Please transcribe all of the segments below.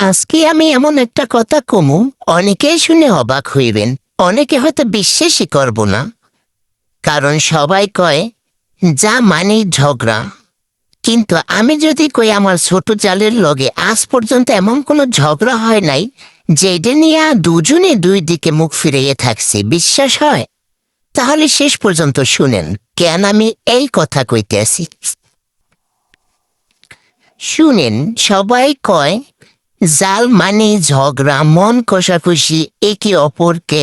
আজকে আমি এমন একটা কথা কমু, অনেকেই শুনে অবাক হইবেন, অনেকে হয়তো বিশ্বাসই করব না। কারণ সবাই কয় যা মানে ঝগড়া। কিন্তু আমি যদি কই আমার ছোট জালের লগে আজ পর্যন্ত এমন কোনো ঝগড়া হয় নাই, যেটা নিয়ে দুজনে দুই দিকে মুখ ফিরিয়ে থাকছে, বিশ্বাস হয়? তাহলে শেষ পর্যন্ত শুনেন কেন আমি এই কথা কইতে আছি। শুনেন, সবাই কয় জাল মানে ঝগড়া, মন কষাকষি, একে অপরকে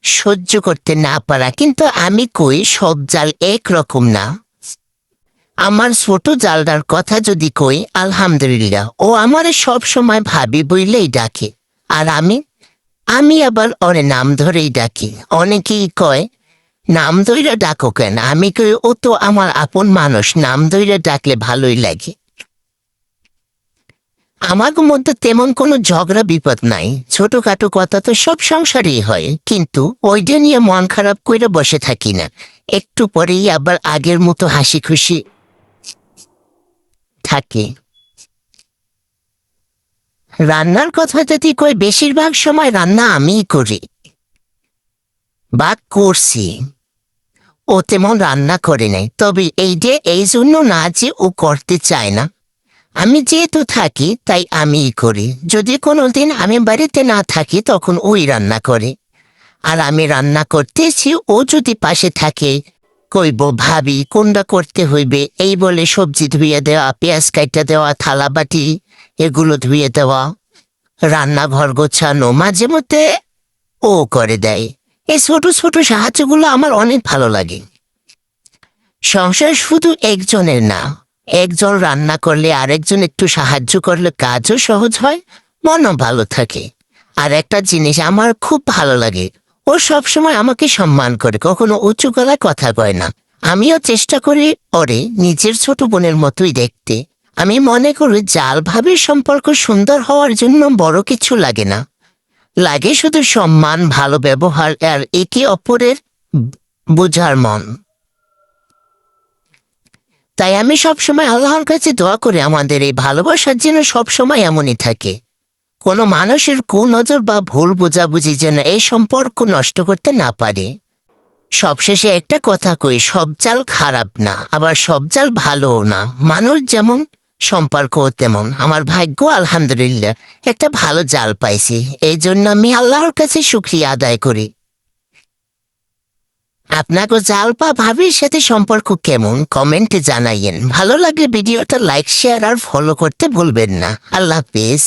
সহ্য করতে না পারা। কিন্তু আমি কই সব জাল একরকম না। আমার ছোট জালটার কথা যদি কই, আলহামদুলিল্লাহ, ও আমারে সব সময় ভাবি বইলেই ডাকে। আর আমি আমি আবার ওরে নাম ধরেই ডাকি। অনেকেই কয় নাম ধইরা ডাকো কেন? আমি কই ও তো আমার আপন মানুষ, নাম ধইরা ডাকলে ভালোই লাগে। আমার মধ্যে তেমন কোনো ঝগড়া বিপদ নাই, ছোটখাটো কথা তো সব সংসারেই হয়, কিন্তু ওইটা নিয়ে মন খারাপ করে বসে থাকি না। একটু পরেই আবার আগের মতো হাসি খুশি থাকে। রান্নার কথা যদি কই, বেশিরভাগ সময় রান্না আমিই করি বা করছি। ও তেমন রান্না করে নাই, তবে এই জন্য না যে ও করতে চায় না। আমি যেহেতু থাকি তাই আমিই করি। যদি কোনোদিন আমি বাড়িতে না থাকি তখন ওই রান্না করে। আর আমি রান্না করতেছি, ও যদি পাশে থাকে কইব ভাবি কোনটা করতে হইবে, এই বলে সবজি ধুয়ে দেওয়া, পেঁয়াজ কাইটা দেওয়া, থালা বাটি এগুলো ধুয়ে দেওয়া, রান্নাঘর গোছানো মাঝে মধ্যে ও করে দেয়। এই ছোট ছোট সাহায্যগুলো আমার অনেক ভালো লাগে। সংসার শুধু একজনের না, একজন রান্না করলে আরেকজন একটু সাহায্য করলে কাজও সহজ হয়, মনও ভালো থাকে। আর একটা জিনিস আমার খুব ভালো লাগে, ও সবসময় আমাকে সম্মান করে, কখনো উঁচু গলায় কথা কয় না। আমিও চেষ্টা করি ওরে নিজের ছোট বোনের মতোই দেখতে। আমি মনে করি জাল ভাবের সম্পর্ক সুন্দর হওয়ার জন্য বড় কিছু লাগে না, লাগে শুধু সম্মান, ভালো ব্যবহার আর একে অপরের বোঝার মন। তাই আমি সবসময় আল্লাহর কাছে দোয়া করি আমাদের এই ভালোবাসার যেন সবসময় এমনই থাকে। কোনো মানুষের কুনজর বা ভুল বোঝাবুঝি যেন এই সম্পর্ক নষ্ট করতে না পারে। সবশেষে একটা কথা কই, সব চাল খারাপ না, আবার সব চাল ভালোও না। মানুষ যেমন, সম্পর্কও তেমন। আমার ভাগ্য আলহামদুলিল্লাহ একটা ভালো জাল পাইছি, এই জন্য আমি আল্লাহর কাছে শুকরিয়া আদায় করি। আপনাকে জাল বা ভাবির সাথে সম্পর্ক কেমন কমেন্টে জানাইয়েন। ভালো লাগলে ভিডিওটা লাইক, শেয়ার আর ফলো করতে ভুলবেন না। আল্লাহ হাফেজ।